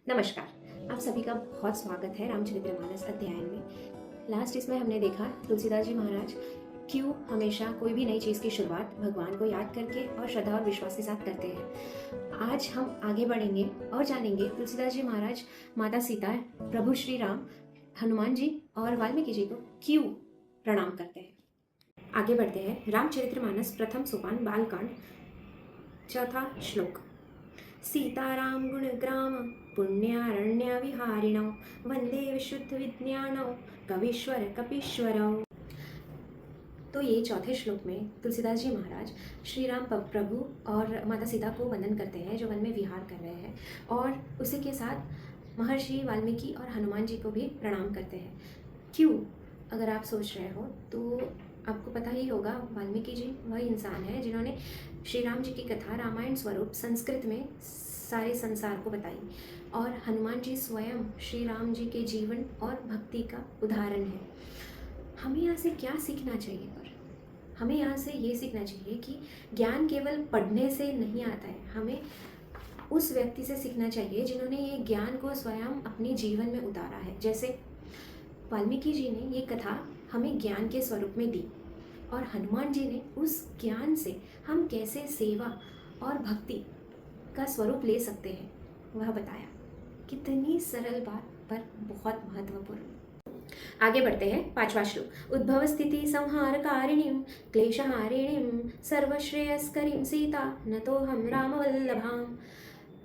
नमस्कार। आप सभी का बहुत स्वागत है रामचरितमानस अध्ययन में। लास्ट इसमें हमने देखा तुलसीदास जी महाराज क्यों हमेशा कोई भी नई चीज़ की शुरुआत भगवान को याद करके और श्रद्धा और विश्वास के साथ करते हैं। आज हम आगे बढ़ेंगे और जानेंगे तुलसीदास जी महाराज माता सीता, प्रभु श्री राम, हनुमान जी और वाल्मीकि जी को क्यों प्रणाम करते हैं। आगे बढ़ते हैं। रामचरितमानस प्रथम सोपान बालकांड, चौथा श्लोक। सीताराम गुणग्राम पुण्यारण्य विहारिणौ वंदे विशुद्ध विज्ञानौ कवीश्वर कपीश्वरौ। तो ये चौथे श्लोक में तुलसीदास जी महाराज श्री राम प्रभु और माता सीता को वंदन करते हैं जो वन में विहार कर रहे हैं, और उसी के साथ महर्षि वाल्मीकि और हनुमान जी को भी प्रणाम करते हैं। क्यों? अगर आप सोच रहे हो तो आपको पता ही होगा, वाल्मीकि जी वह इंसान है जिन्होंने श्री राम जी की कथा रामायण स्वरूप संस्कृत में सारे संसार को बताई, और हनुमान जी स्वयं श्री राम जी के जीवन और भक्ति का उदाहरण है। हमें यहाँ से क्या सीखना चाहिए? पर हमें यहाँ से ये सीखना चाहिए कि ज्ञान केवल पढ़ने से नहीं आता है। हमें उस व्यक्ति से सीखना चाहिए जिन्होंने ये ज्ञान को स्वयं अपने जीवन में उतारा है। जैसे वाल्मीकि जी ने ये कथा हमें ज्ञान के स्वरूप में दी, और हनुमान जी ने उस ज्ञान से हम कैसे सेवा और भक्ति का स्वरूप ले सकते हैं वह बताया। कितनी सरल बात, पर बहुत महत्वपूर्ण। आगे बढ़ते हैं। पांचवा श्लोक। उद्भव स्थिति संहार कारिणीम क्लेशहारिणीम सर्वश्रेयस्करीम सीता न तो हम राम वल्लभाम।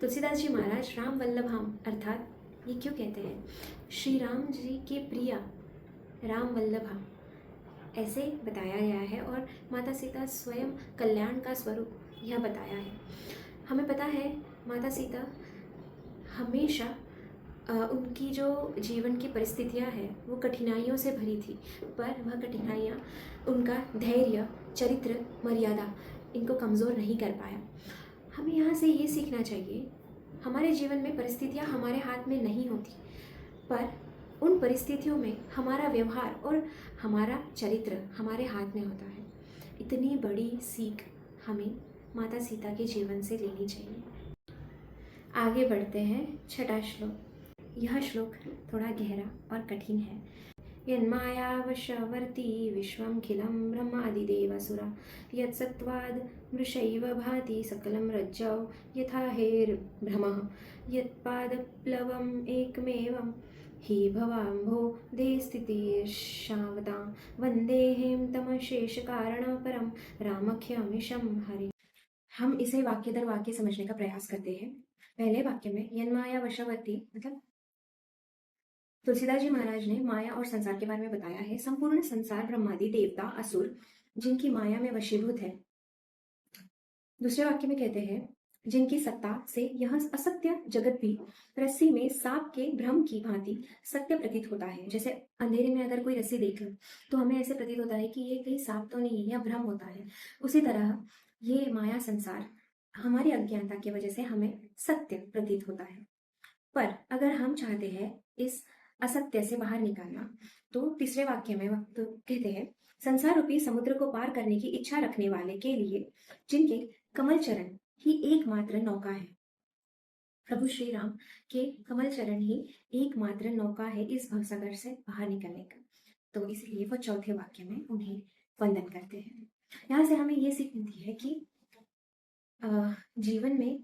तुलसीदास जी महाराज राम वल्लभाम अर्थात ये क्यों कहते हैं? श्री राम जी के प्रिया राम वल्लभा ऐसे बताया गया है, और माता सीता स्वयं कल्याण का स्वरूप यह बताया है। हमें पता है माता सीता हमेशा उनकी जो जीवन की परिस्थितियां हैं वो कठिनाइयों से भरी थी, पर वह कठिनाइयां उनका धैर्य, चरित्र, मर्यादा इनको कमज़ोर नहीं कर पाया। हमें यहाँ से ये सीखना चाहिए, हमारे जीवन में परिस्थितियां हमारे हाथ में नहीं होती, पर उन परिस्थितियों में हमारा व्यवहार और हमारा चरित्र हमारे हाथ में होता है। इतनी बड़ी सीख हमें माता सीता के जीवन से लेनी चाहिए। आगे बढ़ते हैं। छठा श्लोक। यह श्लोक थोड़ा गहरा और कठिन है। यन्मायावशवर्ती विश्वमखिलं ब्रह्मादिदेवासुरा यत्सत्त्वाद् मृषैव भाति सकलं रज्जौ यथा हेर्भ्रमः यत्पादप्लवम् एकमेवं हि भवाम्भो देस्थितिर्षावतां वन्देहें तमशेषकारणपरं रामख्यमीशं हरि। हम इसे वाक्य दर वाक्य समझने का प्रयास करते हैं। पहले वाक्य में यन्माया वशवर्ती मतलब तुलसीदास जी महाराज ने माया और संसार के बारे में बताया है। संपूर्ण संसार ब्रह्मादि देवता असुर जिनकी माया में वशीभूत है। दूसरे वाक्य में कहते हैं जिनकी सत्ता से यह असत्य जगत भी रस्सी में सांप के भ्रम की भांति सत्य प्रतीत होता है। जैसे अंधेरे में अगर कोई रस्सी देख लो तो हमें ऐसे प्रतीत होता है कि ये कहीं सांप तो नहीं है, यह भ्रम होता है। उसी तरह ये माया संसार हमारी अज्ञानता की वजह से हमें सत्य प्रतीत होता है। पर अगर हम चाहते हैं इस असत्य से बाहर निकालना, तो तीसरे वाक्य में तो कहते हैं संसार रूपी समुद्र को पार करने की इच्छा रखने वाले के लिए जिनके कमल चरण ही एकमात्र नौका है। प्रभु श्री राम के कमल चरण ही एकमात्र नौका है इस भवसागर से बाहर निकलने का। तो इसलिए वो चौथे वाक्य में उन्हें वंदन करते हैं। यहाँ से हमें ये सीख मिलती है कि जीवन में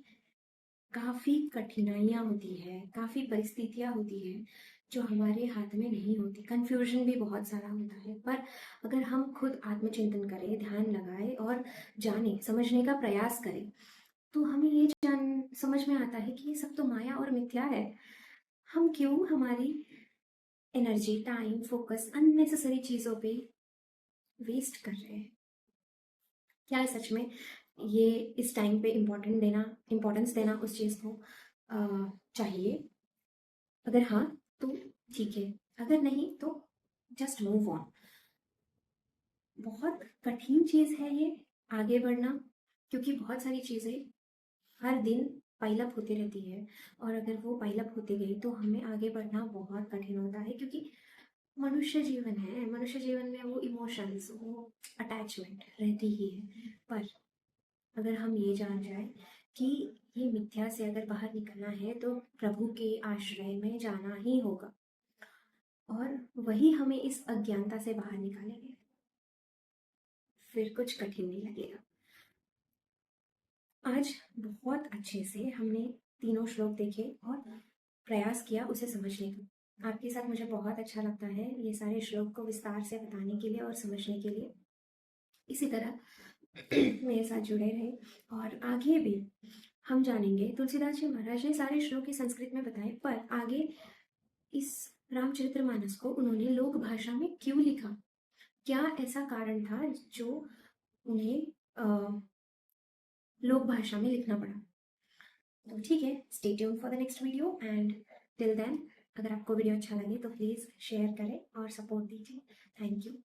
काफ़ी कठिनाइयाँ होती है, काफ़ी परिस्थितियाँ होती हैं जो हमारे हाथ में नहीं होती। कन्फ्यूजन भी बहुत सारा होता है, पर अगर हम खुद आत्मचिंतन करें, ध्यान लगाएं और जाने समझने का प्रयास करें, तो हमें ये समझ में आता है कि ये सब तो माया और मिथ्या है। हम क्यों हमारी एनर्जी, टाइम, फोकस अननेसेसरी चीज़ों पे वेस्ट कर रहे हैं? क्या है सच में ये इस टाइम पे इम्पोर्टेंस देना उस चीज़ को चाहिए? अगर हाँ तो ठीक है, अगर नहीं तो जस्ट मूव ऑन। बहुत कठिन चीज़ है ये आगे बढ़ना, क्योंकि बहुत सारी चीज़ें हर दिन पाइलअप होती रहती है, और अगर वो पाइलअप होती गई तो हमें आगे बढ़ना बहुत कठिन होता है। क्योंकि मनुष्य जीवन है, मनुष्य जीवन में वो इमोशंस, वो अटैचमेंट रहती ही है। पर अगर हम ये जान जाए कि ये मिथ्या से अगर बाहर निकलना है तो प्रभु के आश्रय में जाना ही होगा, और वही हमें इस अज्ञानता से बाहर निकालेंगे। फिर कुछ कठिन नहीं लगेगा। आज बहुत अच्छे से हमने तीनों श्लोक देखे और प्रयास किया उसे समझने का। आपके साथ मुझे बहुत अच्छा लगता है ये सारे श्लोक को विस्तार से बताने के लिए और समझने के लिए। इसी तरह मेरे साथ जुड़े रहे, और आगे भी हम जानेंगे। तुलसीदास जी महाराज ने सारे श्लोक ही संस्कृत में बताए, पर आगे इस रामचरितमानस को उन्होंने लोक भाषा में क्यों लिखा, क्या ऐसा कारण था जो उन्हें लोक भाषा में लिखना पड़ा। तो ठीक है, stay tuned for the next video, and till then अगर आपको वीडियो अच्छा लगे तो प्लीज़ शेयर करें और सपोर्ट दीजिए। Thank you.